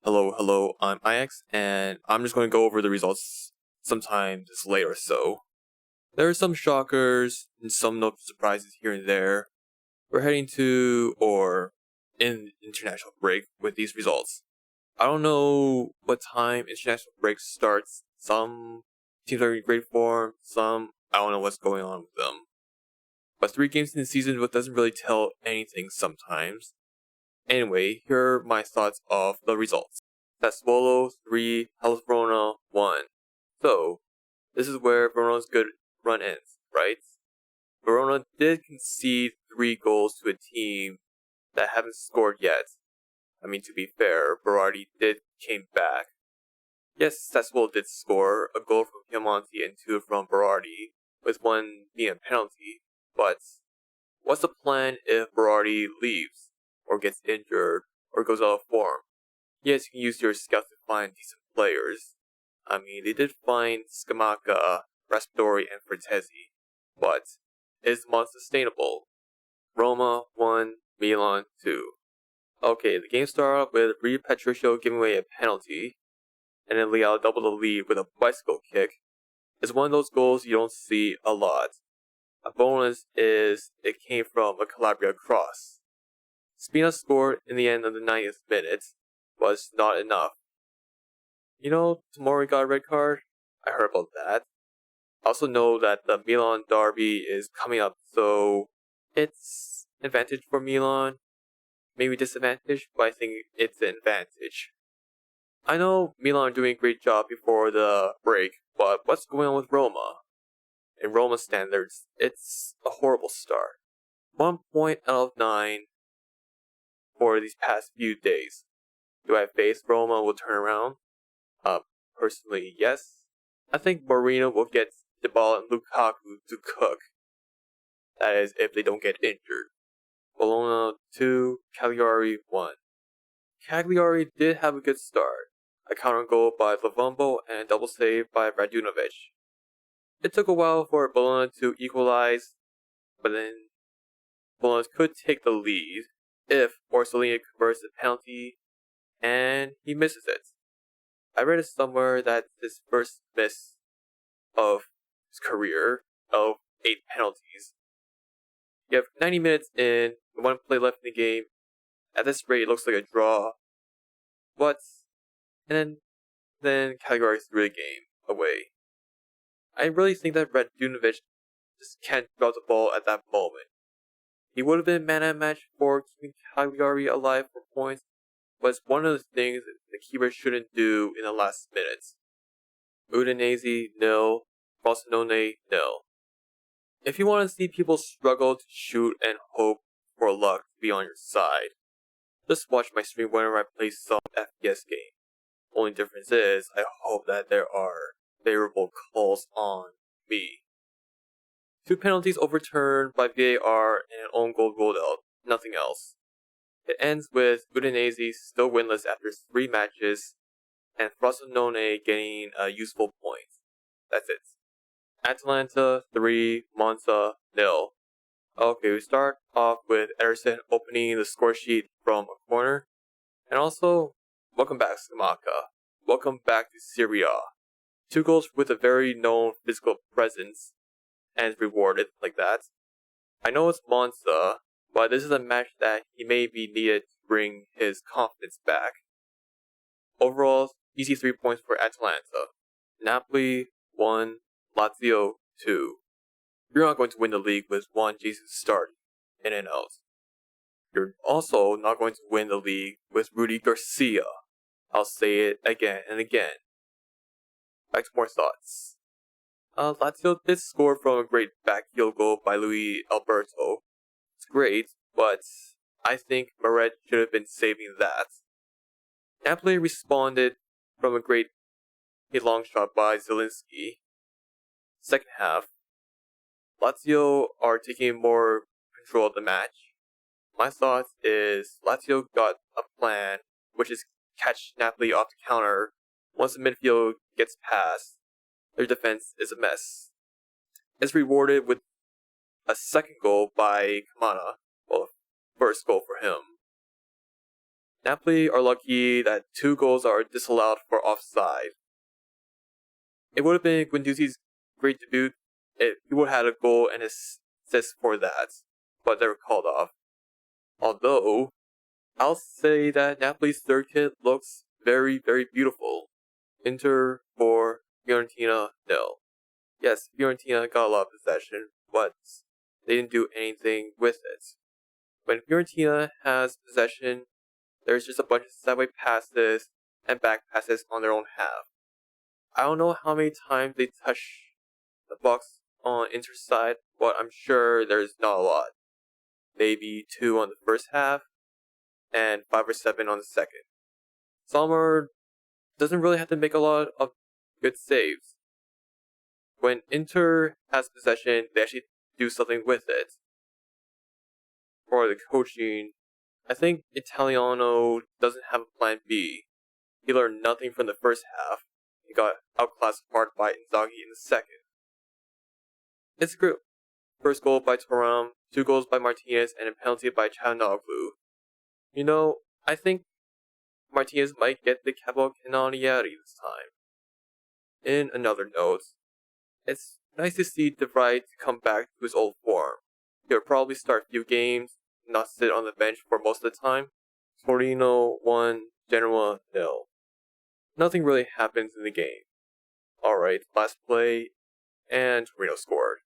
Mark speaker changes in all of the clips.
Speaker 1: Hello, I'm IX, and I'm just going to go over the results sometime this late or so. There are some shockers and some notable surprises here and there. We're heading to, or in international break with these results. I don't know what time international break starts. Some teams are in great form, some I don't know what's going on with them. But 3 games in the season doesn't really tell anything sometimes. Anyway, here are my thoughts of the results. Sassuolo 3, Hellas Verona 1. So, this is where Verona's good run ends, right? Verona did concede 3 goals to a team that haven't scored yet. I mean, to be fair, Berardi came back. Yes, Sassuolo did score a goal from Piemonte and 2 from Berardi, with 1 being a penalty, but what's the plan if Berardi leaves, or gets injured, or goes out of form? Yes, you can use your scouts to find decent players. I mean, they did find Scamacca, Raspadori, and Frattesi, but is the mod sustainable? Roma 1, Milan 2. Okay, the game started off with Rui Patricio giving away a penalty, and then Leal doubled the lead with a bicycle kick. It's one of those goals you don't see a lot. A bonus is it came from a Calabria cross. Spina scored in the end of the 90th minute, was not enough. You know, Tomori got a red card? I heard about that. I also know that the Milan derby is coming up, so it's advantage for Milan. Maybe disadvantage, but I think it's an advantage. I know Milan are doing a great job before the break, but what's going on with Roma? In Roma standards, it's a horrible start. 1 point out of 9 for these past few days. Do I have faith Roma will turn around? Personally, yes. I think Mourinho will get Dybala and Lukaku to cook. That is, if they don't get injured. Bologna 2, Cagliari 1. Cagliari did have a good start. A counter goal by Lavumbo and a double save by Radunovic. It took a while for Bologna to equalize, but then Bologna could take the lead if Orsolini converts the penalty, and he misses it. I read it somewhere that his first miss of his career of 8 penalties. You have 90 minutes in, 1 play left in the game. At this rate, it looks like a draw. But, and then Cagliari threw the game away. I really think that Radunovic just can't drop the ball at that moment. He would have been man at match for keeping Cagliari alive for points, but it's one of the things the keeper shouldn't do in the last minutes. Udinese 0, Frosinone 0. If you want to see people struggle to shoot and hope for luck to be on your side, just watch my stream whenever I play some FPS game. Only difference is, I hope that there are favorable calls on me. 2 penalties overturned by VAR and an own goal ruled out, nothing else. It ends with Udinese still winless after 3 matches, and Frosinone getting a useful point. That's it. Atalanta 3, Monza 0. Okay, we start off with Ederson opening the score sheet from a corner. And also, welcome back Scamacca. Welcome back to Serie A. 2 goals with a very known physical presence, and rewarded like that. I know it's Monza, but this is a match that he may be needed to bring his confidence back. Overall, easy 3 points for Atalanta. Napoli 1, Lazio 2. You're not going to win the league with Juan Jesus starting in and out. You're also not going to win the league with Rudy Garcia. I'll say it again and again. Back to more thoughts. Lazio did score from a great back heel goal by Luis Alberto. It's great, but I think Meret should have been saving that. Napoli responded from a long shot by Zielinski. Second half, Lazio are taking more control of the match. My thought is Lazio got a plan, which is catch Napoli off the counter. Once the midfield gets past, their defense is a mess. It's rewarded with a second goal by Kamana. Well, first goal for him. Napoli are lucky that 2 goals are disallowed for offside. It would have been Guendouzi's great debut if he would have had a goal and assist for that, but they were called off. Although, I'll say that Napoli's third kit looks very, very beautiful. Inter for Fiorentina 0. Yes, Fiorentina got a lot of possession, but they didn't do anything with it. When Fiorentina has possession, there's just a bunch of sideway passes and back passes on their own half. I don't know how many times they touch the box on Inter's side, but I'm sure there's not a lot. Maybe 2 on the first half, and 5 or 7 on the second. Sommer doesn't really have to make a lot of good saves. When Inter has possession, they actually do something with it. For the coaching, I think Italiano doesn't have a plan B. He learned nothing from the first half. He got outclassed hard by Inzaghi in the second. It's a group. First goal by Thuram, 2 goals by Martinez, and a penalty by Çalhanoğlu. You know, I think Martinez might get the Capo Canonieri this time. In another note, it's nice to see De Vrij come back to his old form. He'll probably start a few games, not sit on the bench for most of the time. Torino 1, Genoa 0. Nothing really happens in the game. Alright, last play, and Torino scored.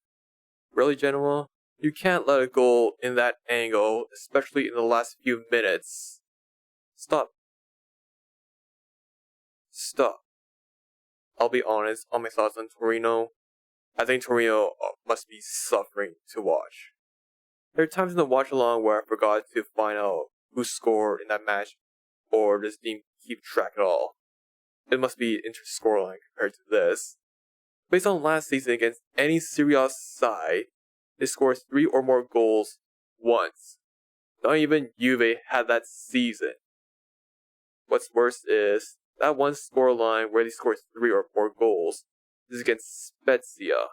Speaker 1: Really, Genoa? You can't let a goal in that angle, especially in the last few minutes. Stop. I'll be honest on my thoughts on Torino. I think Torino must be suffering to watch. There are times in the watch along where I forgot to find out who scored in that match, or just didn't keep track at all. It must be an interesting scoreline compared to this. Based on last season against any Serie A side, they scored 3 or more goals once. Not even Juve had that season. What's worse is, that one scoreline where they scored 3 or more goals is against Spezia.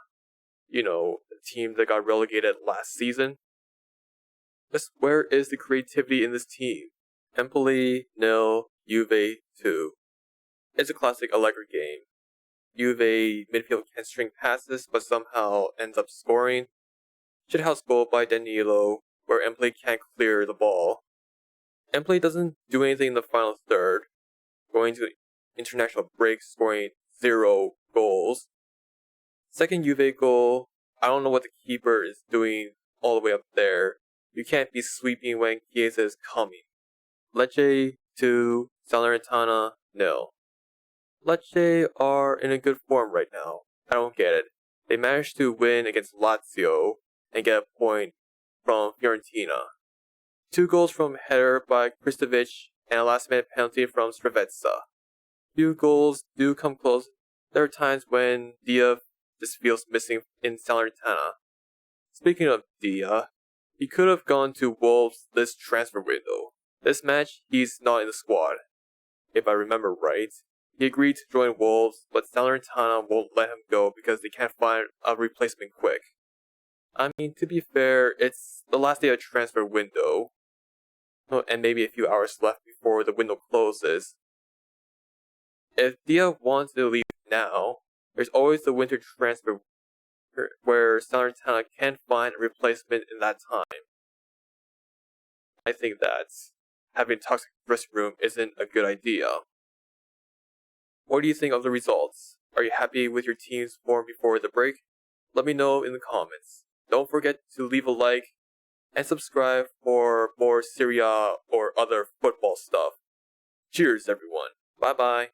Speaker 1: You know, the team that got relegated last season. Just where is the creativity in this team? Empoli 0, Juve 2. It's a classic Allegri game. Juve midfield can string passes but somehow ends up scoring. Shithouse goal by Danilo, where Empoli can't clear the ball. Empoli doesn't do anything in the final third, going to international break scoring 0 goals. Second Juve goal, I don't know what the keeper is doing all the way up there. You can't be sweeping when Chiesa is coming. Lecce 2, Salernitana 0. Lecce are in a good form right now. I don't get it. They managed to win against Lazio and get a point from Fiorentina. 2 goals from header by Kristovic and a last-minute penalty from Srivezza. Few goals do come close. There are times when Dia just feels missing in Salernitana. Speaking of Dia, he could have gone to Wolves this transfer window. This match, he's not in the squad. If I remember right, he agreed to join Wolves, but Salernitana won't let him go because they can't find a replacement quick. I mean, to be fair, it's the last day of transfer window, and maybe a few hours left before the window closes. If Dia wants to leave now, there's always the winter transfer where Salernitana can't find a replacement in that time. I think that having a toxic dressing room isn't a good idea. What do you think of the results? Are you happy with your team's form before the break? Let me know in the comments. Don't forget to leave a like and subscribe for more Serie A or other football stuff. Cheers, everyone. Bye bye.